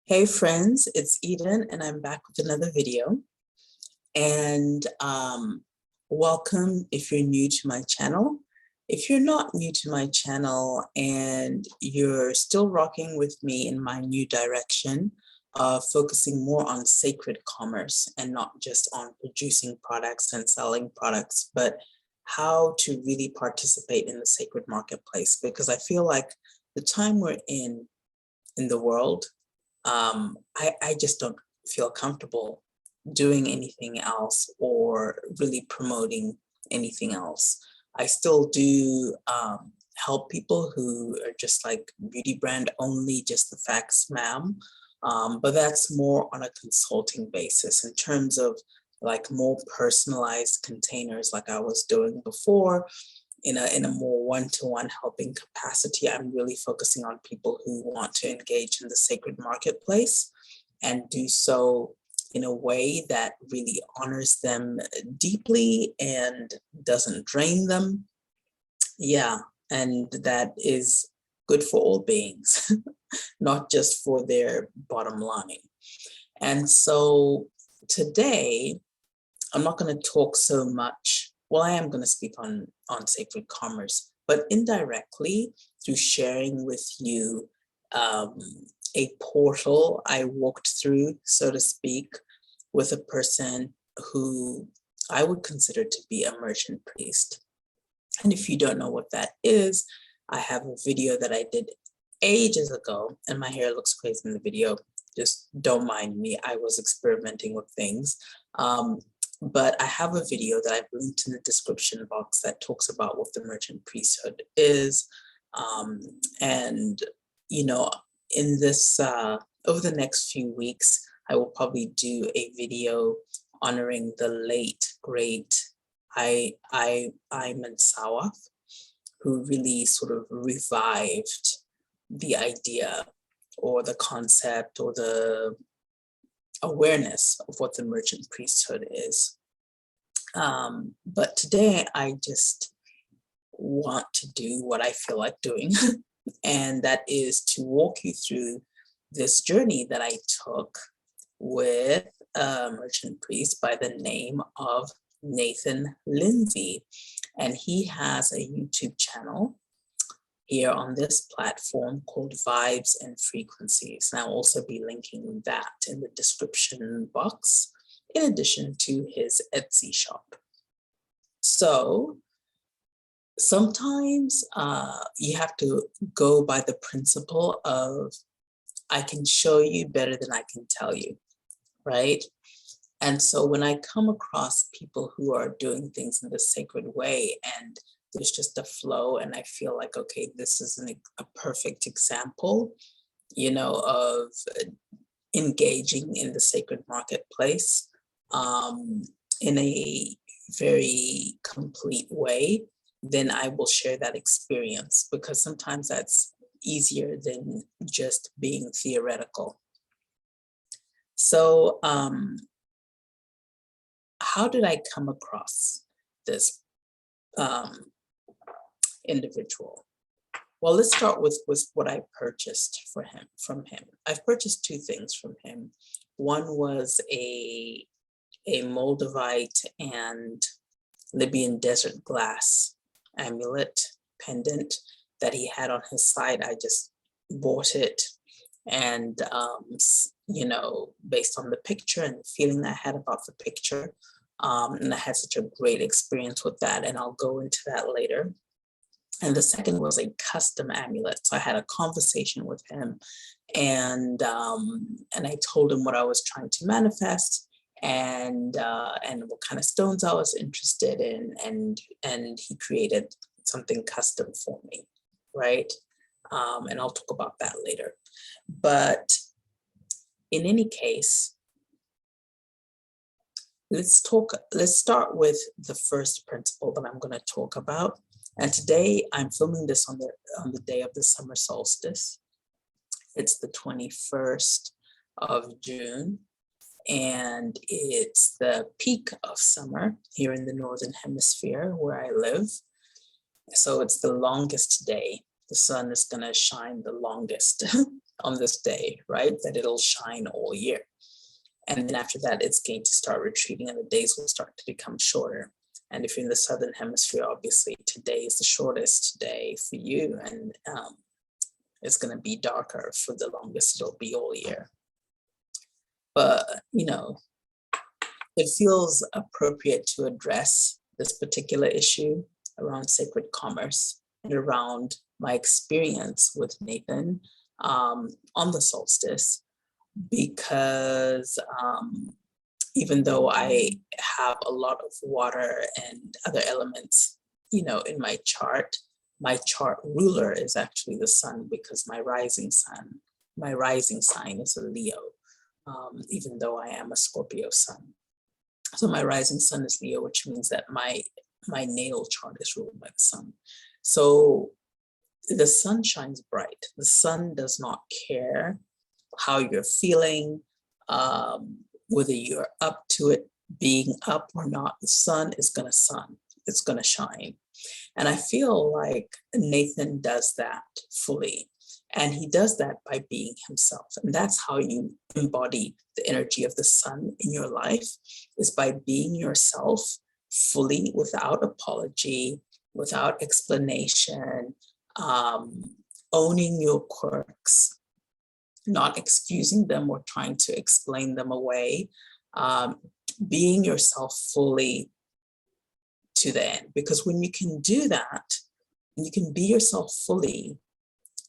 Hey friends, it's Eden and I'm back with another video. And welcome if you're new to my channel. If you're not new to my channel and you're still rocking with me in my new direction of focusing more on sacred commerce and not just on producing products and selling products, but how to really participate in the sacred marketplace, because I feel like the time we're in the world, I just don't feel comfortable doing anything else or really promoting anything else. I still do help people who are just like beauty brand only, just the facts, ma'am. But that's more on a consulting basis in terms of like more personalized containers like I was doing before. In a more one-to-one helping capacity, I'm really focusing on people who want to engage in the sacred marketplace and do so in a way that really honors them deeply and doesn't drain them. Yeah, and that is good for all beings, not just for their bottom line. And so today, I'm not going to talk so much. Well, I am going to speak on sacred commerce, but indirectly through sharing with you a portal I walked through, so to speak, with a person who I would consider to be a merchant priest. And if you don't know what that is, I have a video that I did ages ago, and my hair looks crazy in the video. Just don't mind me. I was experimenting with things. But I have a video that I've linked in the description box that talks about what the merchant priesthood is. And, you know, in this, over the next few weeks, I will probably do a video honoring the late, great Ayman Sawaf, who really sort of revived the idea or the concept or the awareness of what the merchant priesthood is. But today I just want to do what I feel like doing, and that is to walk you through this journey that I took with a merchant priest by the name of Nathan Lindsay. And he has a YouTube channel here on this platform called Vibesnfrequencies. And I'll also be linking that in the description box, in addition to his Etsy shop. So sometimes you have to go by the principle of, I can show you better than I can tell you, right? And so when I come across people who are doing things in the sacred way and there's just a flow, and I feel like, okay, this is a perfect example, you know, of engaging in the sacred marketplace in a very complete way, then I will share that experience, because sometimes that's easier than just being theoretical. So how did I come across this individual? Well, let's start with what I purchased from him. I've purchased two things from him. One was a Moldavite and Libyan desert glass amulet pendant that he had on his side. I just bought it, and you know, based on the picture and the feeling I had about the picture, and I had such a great experience with that, and I'll go into that later. And the second was a custom amulet. So I had a conversation with him, and I told him what I was trying to manifest, and what kind of stones I was interested in, and he created something custom for me, right? And I'll talk about that later. But in any case, let's start with the first principle that I'm going to talk about. And today I'm filming this on the day of the summer solstice. It's the 21st of June, and it's the peak of summer here in the Northern Hemisphere where I live. So it's the longest day the sun is going to shine the longest on this day, right? That it'll shine all year. And then after that, it's going to start retreating and the days will start to become shorter. And if you're in the Southern Hemisphere, obviously today is the shortest day for you. And it's going to be darker for the longest it'll be all year. But, you know, it feels appropriate to address this particular issue around sacred commerce and around my experience with Nathan on the solstice, because even though I have a lot of water and other elements, you know, in my chart ruler is actually the sun, because my rising sign is a Leo, even though I am a Scorpio sun. So my rising sun is Leo, which means that my natal chart is ruled by the sun. So the sun shines bright. The sun does not care how you're feeling, whether you're up to it being up or not. The sun is going to shine. And I feel like Nathan does that fully. And he does that by being himself. And that's how you embody the energy of the sun in your life, is by being yourself fully, without apology, without explanation, owning your quirks, not excusing them or trying to explain them away, being yourself fully to the end. Because when you can do that, you can be yourself fully,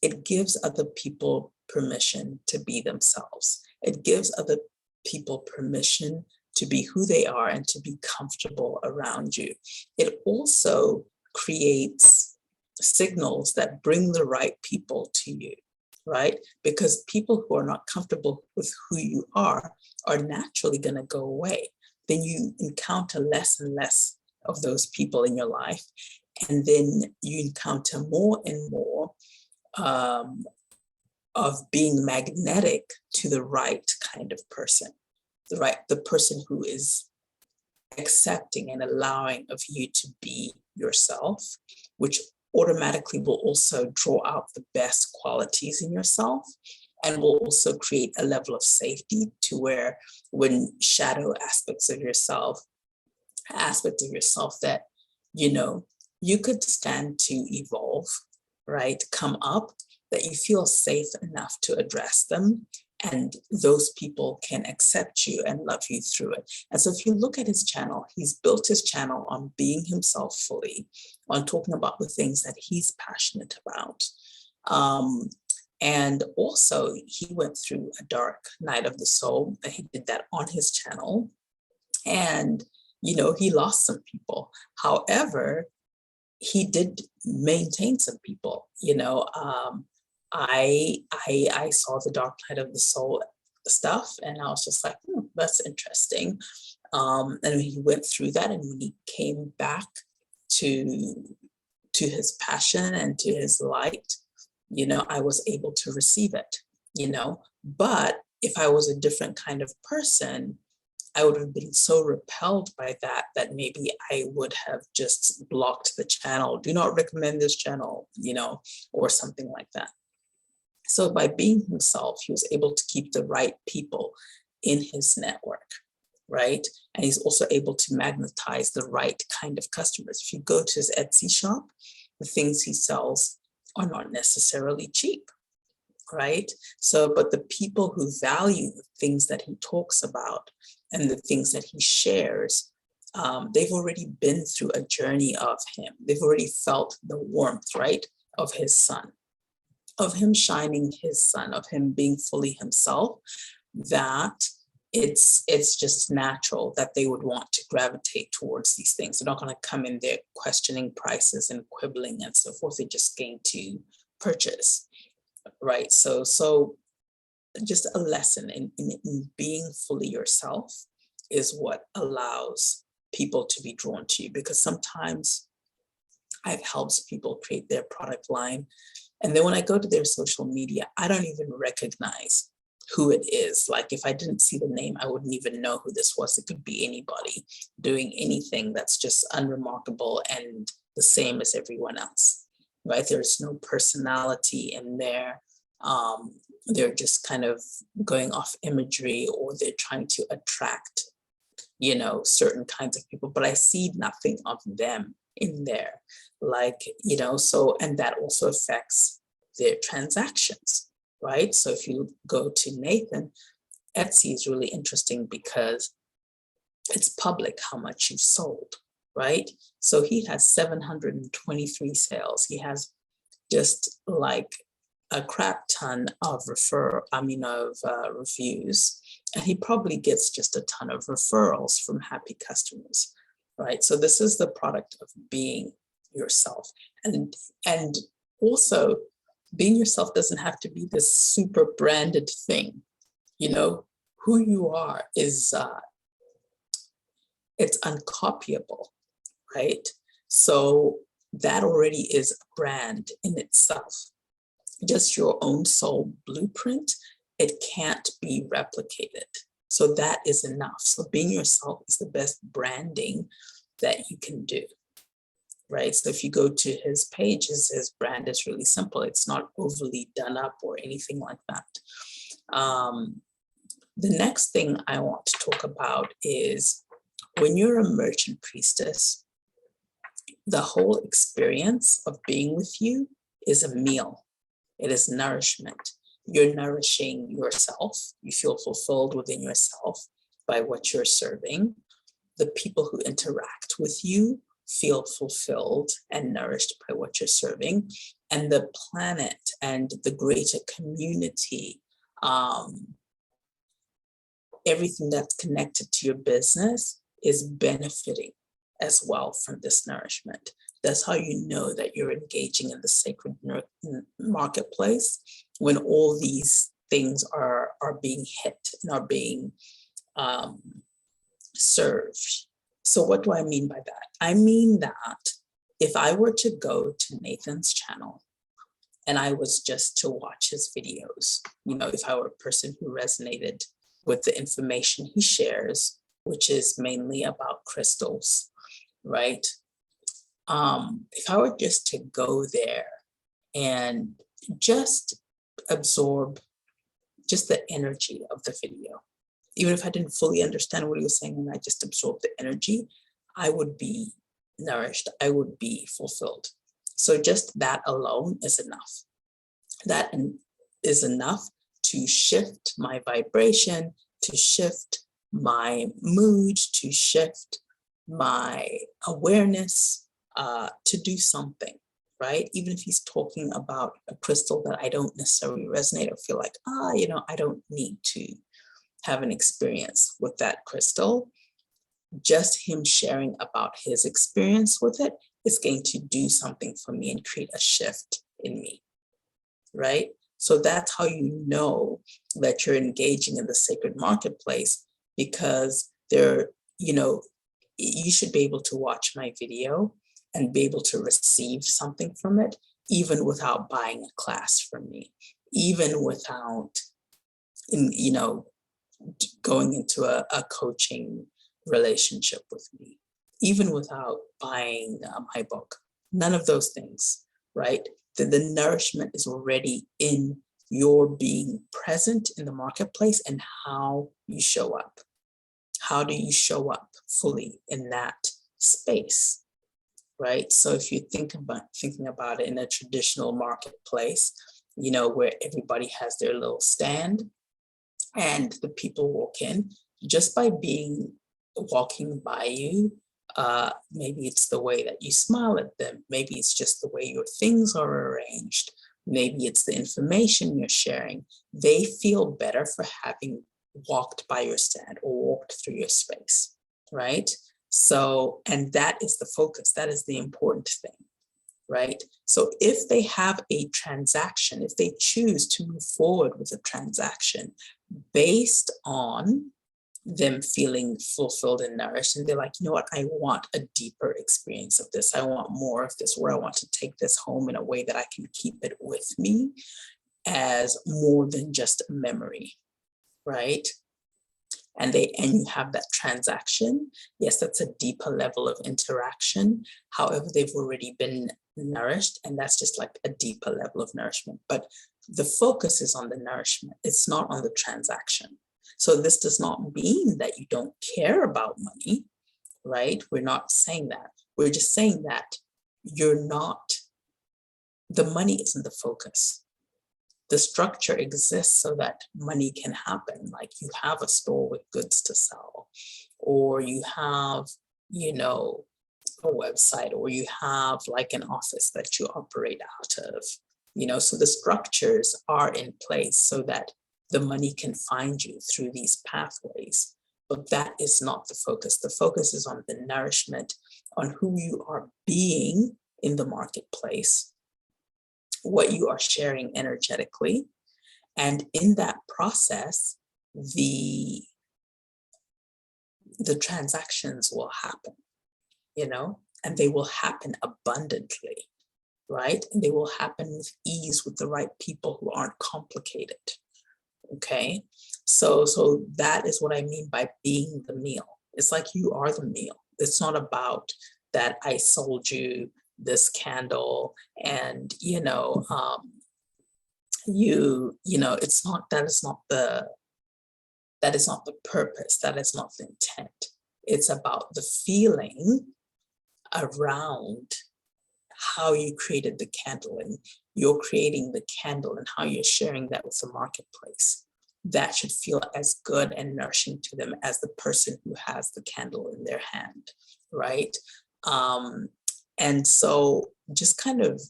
it gives other people permission to be themselves. It gives other people permission to be who they are and to be comfortable around you. It also creates signals that bring the right people to you, right? Because people who are not comfortable with who you are naturally going to go away. Then you encounter less and less of those people in your life. And then you encounter more and more of being magnetic to the right kind of person, the person who is accepting and allowing of you to be yourself, which automatically will also draw out the best qualities in yourself, and will also create a level of safety to where when shadow aspects of yourself that, you know, you could stand to evolve, right, come up, that you feel safe enough to address them, and those people can accept you and love you through it. And so if you look at his channel, he's built his channel on being himself fully, on talking about the things that he's passionate about. And also he went through a dark night of the soul, and he did that on his channel. And, you know, he lost some people. However, he did maintain some people, you know. I saw the dark night of the soul stuff, and I was just like, that's interesting. And he went through that, and when he came back to his passion and to his light, you know, I was able to receive it, you know. But if I was a different kind of person, I would have been so repelled by that maybe I would have just blocked the channel. Do not recommend this channel, you know, or something like that. So by being himself, he was able to keep the right people in his network, right? And he's also able to magnetize the right kind of customers. If you go to his Etsy shop, the things he sells are not necessarily cheap, right? So, but the people who value the things that he talks about and the things that he shares, they've already been through a journey of him. They've already felt the warmth, right, of his sun, of him shining his sun, of him being fully himself, that it's just natural that they would want to gravitate towards these things. They're not going to come in there questioning prices and quibbling and so forth. They're just going to purchase, right? So just a lesson in being fully yourself is what allows people to be drawn to you, because sometimes I've helped people create their product line, and then when I go to their social media, I don't even recognize who it is. Like if I didn't see the name, I wouldn't even know who this was. It could be anybody doing anything that's just unremarkable and the same as everyone else. right? There's no personality in there. They're just kind of going off imagery, or they're trying to attract, certain kinds of people, but I see nothing of them in there. Like, so, and that also affects their transactions, right? So if you go to Nathan, Etsy is really interesting because it's public how much you've sold, right? So he has 723 sales. He has just like a crap ton of reviews, and he probably gets just a ton of referrals from happy customers, right? So this is the product of being yourself, and also being yourself doesn't have to be this super branded thing. Who you are is it's uncopyable, right? So that already is a brand in itself. Just your own soul blueprint, it can't be replicated. So that is enough. So being yourself is the best branding that you can do, right? So if you go to his page, his brand is really simple. It's not overly done up or anything like that. The next thing I want to talk about is when you're a merchant priestess, the whole experience of being with you is a meal. It is nourishment. You're nourishing yourself. You feel fulfilled within yourself by what you're serving. The people who interact with you feel fulfilled and nourished by what you're serving. And the planet and the greater community, everything that's connected to your business is benefiting as well from this nourishment. That's how you know that you're engaging in the sacred marketplace, when all these things are being hit and are being served. So what do I mean by that? I mean that if I were to go to Nathan's channel and I was just to watch his videos, if I were a person who resonated with the information he shares, which is mainly about crystals, right? If I were just to go there and just absorb just the energy of the video, even if I didn't fully understand what he was saying, and I just absorbed the energy, I would be nourished, I would be fulfilled. So just that alone is enough. That is enough to shift my vibration, to shift my mood, to shift my awareness, to do something, right? Even if he's talking about a crystal that I don't necessarily resonate or feel like, I don't need to have an experience with that crystal. Just him sharing about his experience with it is going to do something for me and create a shift in me, right? So that's how you know that you're engaging in the sacred marketplace, because you should be able to watch my video and be able to receive something from it, even without buying a class from me, even without, going into a coaching relationship with me, even without buying my book. None of those things, right? The nourishment is already in your being present in the marketplace and how you show up. How do you show up fully in that space, right? So if you thinking about it in a traditional marketplace, where everybody has their little stand and the people walk in, just by walking by you, maybe it's the way that you smile at them, maybe it's just the way your things are arranged, maybe it's the information you're sharing, they feel better for having walked by your stand or walked through your space, right? So, and that is the focus, that is the important thing, right? So if they have a transaction, if they choose to move forward with a transaction based on them feeling fulfilled and nourished, and they're like, you know what, I want a deeper experience of this, I want more of this, where I want to take this home in a way that I can keep it with me as more than just a memory, right? And you have that transaction. Yes, that's a deeper level of interaction. However, they've already been nourished, and that's just like a deeper level of nourishment. But the focus is on the nourishment. It's not on the transaction. So this does not mean that you don't care about money, right? We're not saying that. We're just saying that the money isn't the focus. The structure exists so that money can happen. Like you have a store with goods to sell, or you have, a website, or you have like an office that you operate out of, so the structures are in place so that the money can find you through these pathways. But that is not the focus. The focus is on the nourishment, on who you are being in the marketplace, what you are sharing energetically. And in that process, the transactions will happen, and they will happen abundantly, right? And they will happen with ease with the right people who aren't complicated. Okay, so that is what I mean by being the meal. It's like you are the meal. It's not about that I sold you this candle and it's not, that is not the purpose, that is not the intent. It's about the feeling around how you created the candle, and you're creating the candle and how you're sharing that with the marketplace. That should feel as good and nourishing to them as the person who has the candle in their hand, right? And so just kind of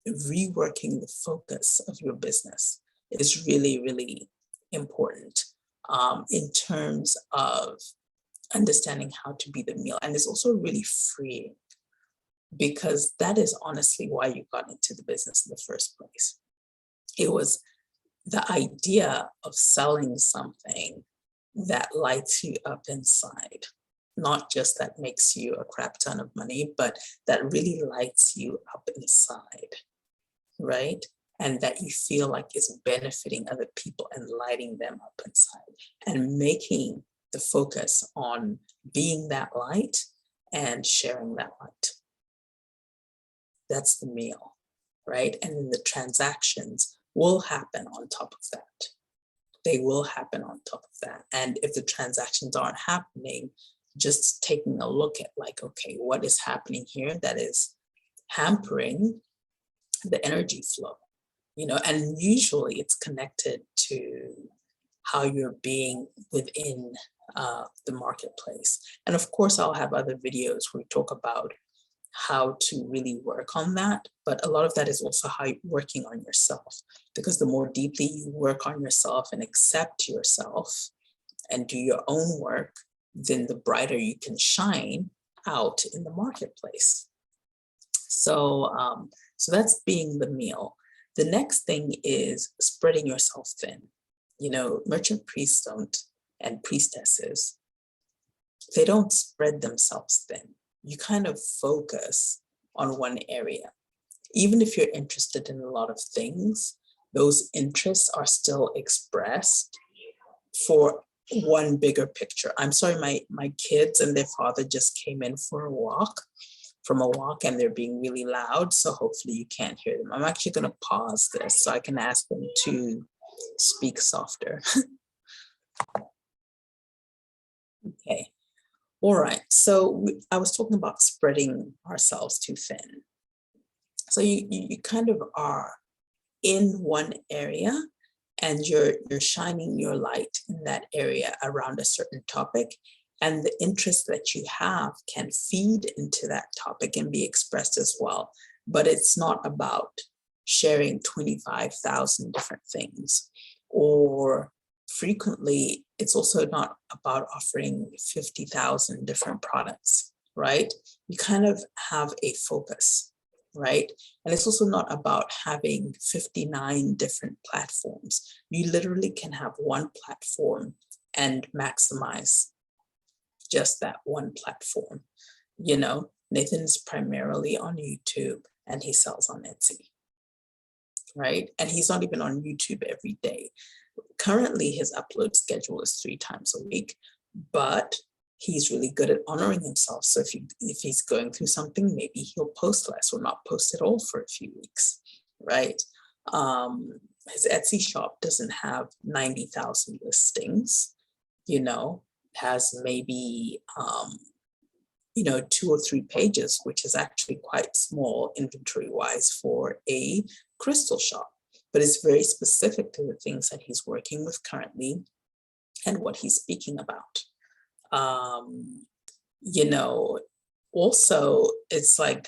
reworking the focus of your business is really, really important in terms of understanding how to be the meal. And it's also really freeing, because that is honestly why you got into the business in the first place. It was the idea of selling something that lights you up inside, not just that makes you a crap ton of money, but that really lights you up inside, right? And that you feel like it's benefiting other people and lighting them up inside, and making the focus on being that light and sharing that light. That's the meal, right? And then the transactions will happen on top of that. They will happen on top of that. And if the transactions aren't happening, just taking a look at like, okay, what is happening here that is hampering the energy flow, and usually it's connected to how you're being within the marketplace. And of course, I'll have other videos where we talk about how to really work on that. But a lot of that is also how you're working on yourself, because the more deeply you work on yourself and accept yourself and do your own work, then the brighter you can shine out in the marketplace. So, so that's being the meal. The next thing is spreading yourself thin. Merchant priests and priestesses, they don't spread themselves thin. You kind of focus on one area. Even if you're interested in a lot of things, those interests are still expressed for one bigger picture. I'm sorry, my kids and their father just came in from a walk, and they're being really loud, so hopefully you can't hear them. I'm actually going to pause this so I can ask them to speak softer. Okay. All right, so I was talking about spreading ourselves too thin. So you kind of are in one area, and you're shining your light in that area around a certain topic, and the interest that you have can feed into that topic and be expressed as well. But it's not about sharing 25,000 different things, or frequently, it's also not about offering 50,000 different products, right? You kind of have a focus, right? And it's also not about having 59 different platforms. You literally can have one platform and maximize just that one platform. Nathan's primarily on YouTube and he sells on Etsy, right? And he's not even on YouTube every day. Currently, his upload schedule is 3 times a week, but he's really good at honoring himself. So if he's going through something, maybe he'll post less or not post at all for a few weeks, right? His Etsy shop doesn't have 90,000 listings, has maybe, 2 or 3 pages, which is actually quite small inventory-wise for a crystal shop, but it's very specific to the things that he's working with currently and what he's speaking about. Also, it's like,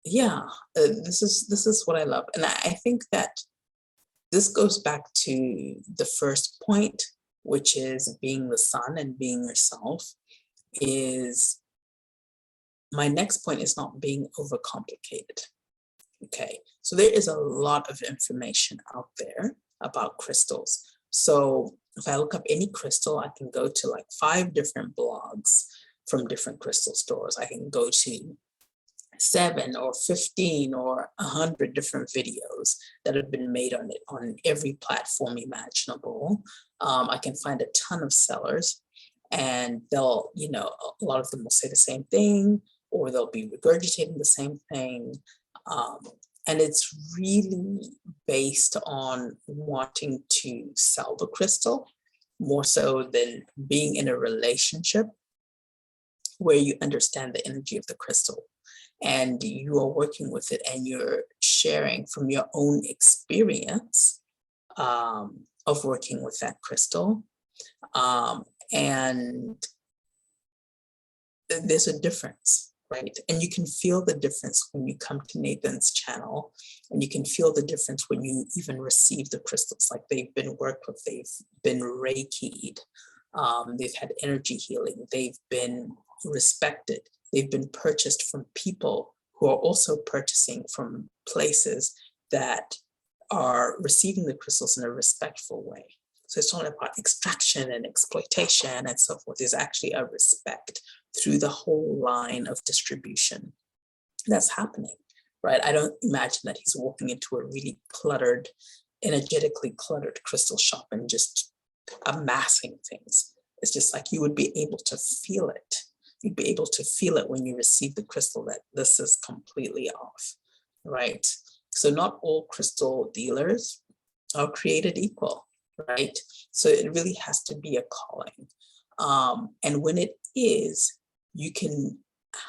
this is what I love. And I think that this goes back to the first point, which is being the sun and being yourself. My next point is not being overcomplicated. Okay, so there is a lot of information out there about crystals. So if I look up any crystal, I can go to like 5 different blogs from different crystal stores. I can go to 7 or 15 or 100 different videos that have been made on it on every platform imaginable. I can find a ton of sellers, and they'll, a lot of them will say the same thing, or they'll be regurgitating the same thing. And it's really based on wanting to sell the crystal more so than being in a relationship where you understand the energy of the crystal and you are working with it and you're sharing from your own experience of working with that crystal. And there's a difference, right? And you can feel the difference when you come to Nathan's channel, and you can feel the difference when you even receive the crystals, like they've been worked with, they've been Reiki'd, they've had energy healing, they've been respected, they've been purchased from people who are also purchasing from places that are receiving the crystals in a respectful way. So it's not about extraction and exploitation and so forth. There's actually a respect through the whole line of distribution that's happening, right? I don't imagine that he's walking into a really cluttered, energetically cluttered crystal shop and just amassing things. It's just like you would be able to feel it. You'd be able to feel it when you receive the crystal that this is completely off, right? So not all crystal dealers are created equal, right? So it really has to be a calling. And when it is, you can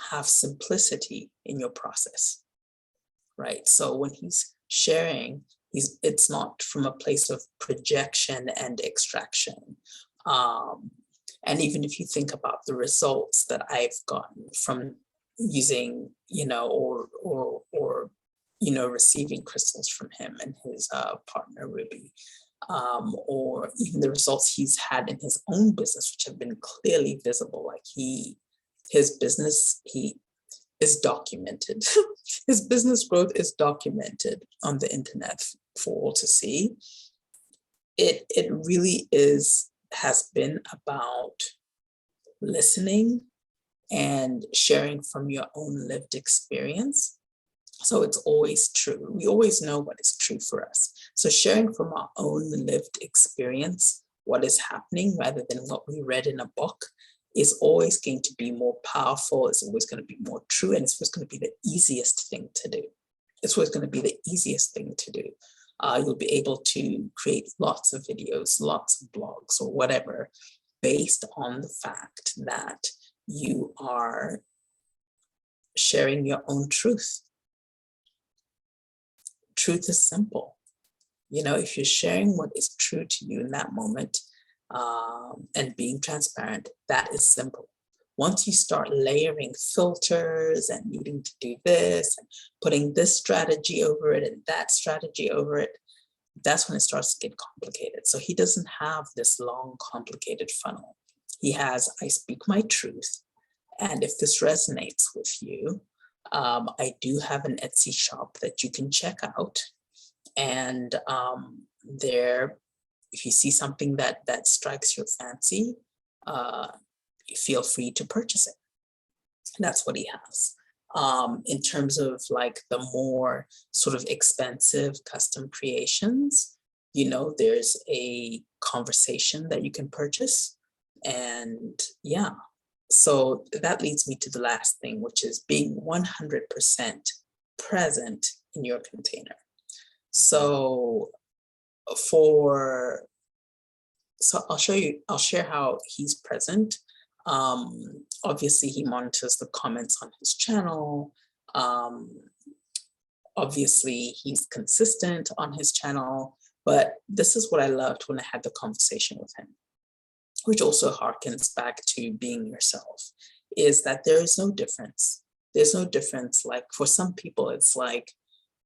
have simplicity in your process, right? So when he's sharing, it's not from a place of projection and extraction. And even if you think about the results that I've gotten from using, receiving crystals from him and his partner Ruby, or even the results he's had in his own business, which have been clearly visible. Like his business, he is documented. His business growth is documented on the internet for all to see. It really has been about listening and sharing from your own lived experience. So it's always true. We always know what is true for us. So sharing from our own lived experience, what is happening rather than what we read in a book, is always going to be more powerful. It's always going to be more true. And it's always going to be the easiest thing to do. It's always going to be the easiest thing to do. You'll be able to create lots of videos, lots of blogs or whatever, based on the fact that you are sharing your own truth. Truth is simple. If you're sharing what is true to you in that moment and being transparent, that is simple. Once you start layering filters and needing to do this and putting this strategy over it and that strategy over it, that's when it starts to get complicated. So he doesn't have this long, complicated funnel. He has, I speak my truth. And if this resonates with you, I do have an Etsy shop that you can check out. And there, if you see something that strikes your fancy, feel free to purchase it. And that's what he has. In terms of like the more sort of expensive custom creations, there's a conversation that you can purchase. And yeah, so that leads me to the last thing, which is being 100% present in your container. So I'll share how he's present. Obviously he monitors the comments on his channel. Obviously he's consistent on his channel, but this is what I loved when I had the conversation with him, which also harkens back to being yourself, is that there is no difference. There's no difference. Like for some people, it's like,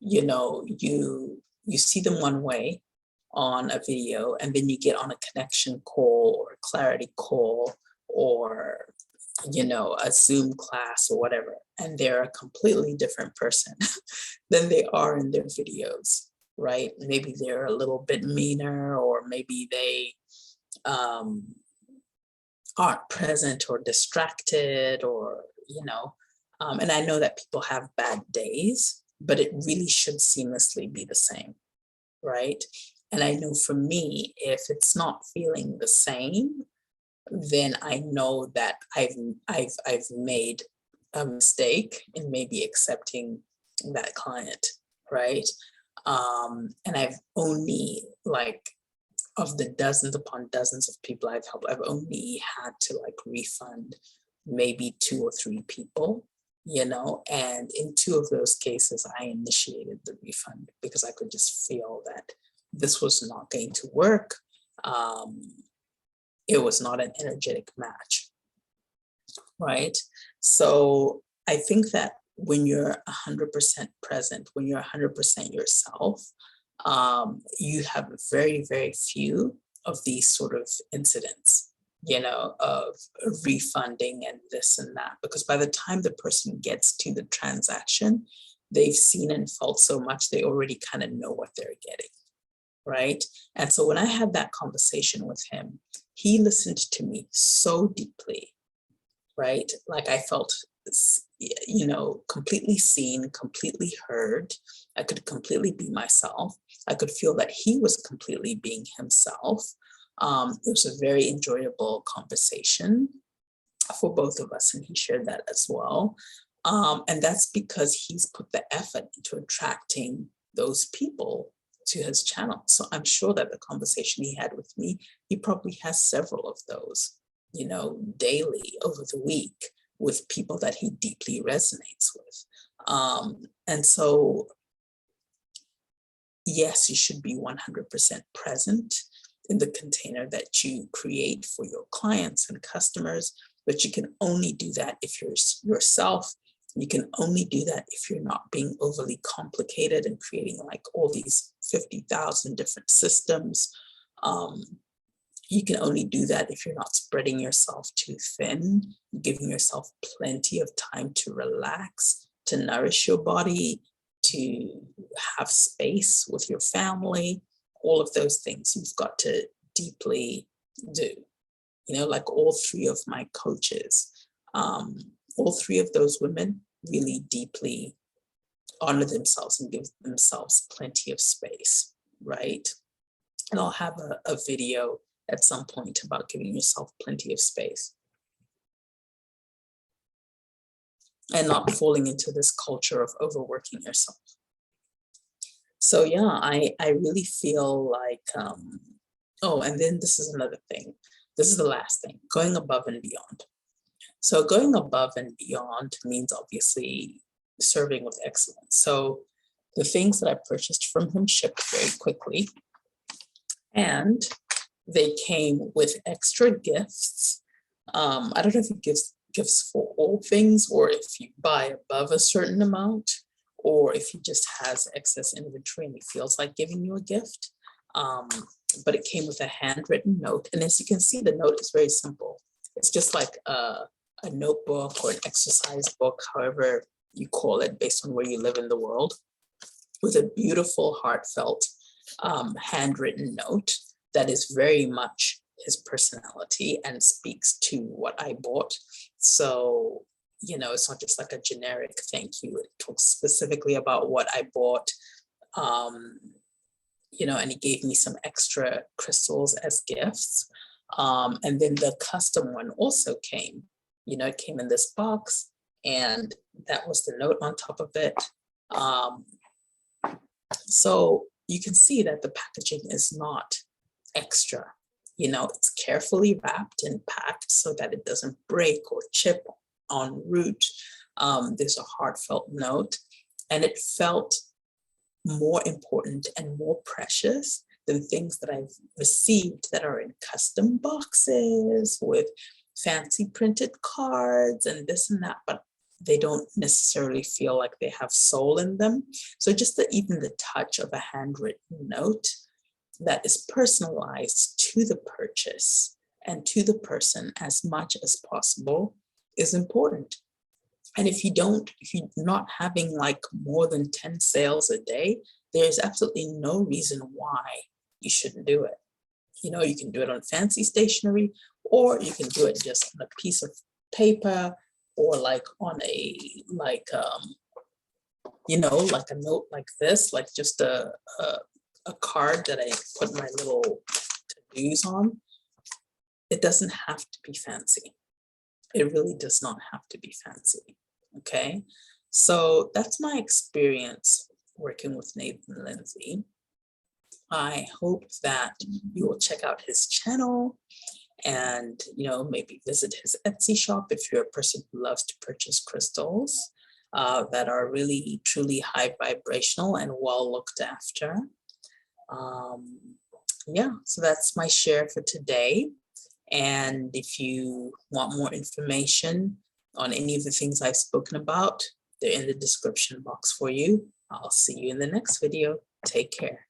you see them one way on a video, and then you get on a connection call or a clarity call or, a Zoom class or whatever, and they're a completely different person than they are in their videos, right? Maybe they're a little bit meaner, or maybe they aren't present or distracted, or, and I know that people have bad days, but it really should seamlessly be the same, right? And I know for me, if it's not feeling the same, then I know that I've made a mistake in maybe accepting that client, right? And I've only, like, of the dozens upon dozens of people I've helped, I've only had to refund maybe 2 or 3 people, and in 2 of those cases, I initiated the refund because I could just feel that this was not going to work. It was not an energetic match, right? So I think that when you're 100% present, when you're 100% yourself, you have very, very few of these sort of incidents, of refunding and this and that, because by the time the person gets to the transaction, they've seen and felt so much, they already kind of know what they're getting, right? And so when I had that conversation with him, he listened to me so deeply, right? Like I felt, completely seen, completely heard. I could completely be myself. I could feel that he was completely being himself. It was a very enjoyable conversation for both of us, and he shared that as well. And that's because he's put the effort into attracting those people to his channel. So I'm sure that the conversation he had with me, he probably has several of those, daily over the week with people that he deeply resonates with. And so, yes, you should be 100% present in the container that you create for your clients and customers, but you can only do that if you're yourself. You can only do that if you're not being overly complicated and creating all these 50,000 different systems. You can only do that if you're not spreading yourself too thin, giving yourself plenty of time to relax, to nourish your body, to have space with your family. All of those things you've got to deeply do. Like all 3 of my coaches, all 3 of those women really deeply honor themselves and give themselves plenty of space, right? And I'll have a video at some point about giving yourself plenty of space and not falling into this culture of overworking yourself. So yeah, I really feel like, oh, and then this is another thing. This is the last thing, going above and beyond. So going above and beyond means obviously serving with excellence. So the things that I purchased from him shipped very quickly, and they came with extra gifts. I don't know if he gives gifts for all things, or if you buy above a certain amount, or if he just has excess inventory and he feels like giving you a gift. But it came with a handwritten note. And as you can see, the note is very simple. It's just like a notebook or an exercise book, however you call it, based on where you live in the world, with a beautiful, heartfelt handwritten note that is very much his personality and speaks to what I bought. So, it's not just like a generic thank you. It talks specifically about what I bought. and he gave me some extra crystals as gifts. And then the custom one also came, it came in this box, and that was the note on top of it. So you can see that the packaging is not extra, it's carefully wrapped and packed so that it doesn't break or chip en route. There's a heartfelt note, and it felt more important and more precious than things that I've received that are in custom boxes with fancy printed cards and this and that, but they don't necessarily feel like they have soul in them. So just even the touch of a handwritten note that is personalized to the purchase and to the person as much as possible is important. And if you're not having like more than 10 sales a day, there's absolutely no reason why you shouldn't do it. You can do it on fancy stationery, or you can do it just on a piece of paper, or like on like a note like this, like just a card that I put my little to-dos on. It doesn't have to be fancy. It really does not have to be fancy. Okay, so that's my experience working with Nathan Lindsay. I hope that you will check out his channel and, maybe visit his Etsy shop if you're a person who loves to purchase crystals that are really, truly high vibrational and well looked after. Yeah, so that's my share for today. And if you want more information on any of the things I've spoken about, they're in the description box for you. I'll see you in the next video. Take care.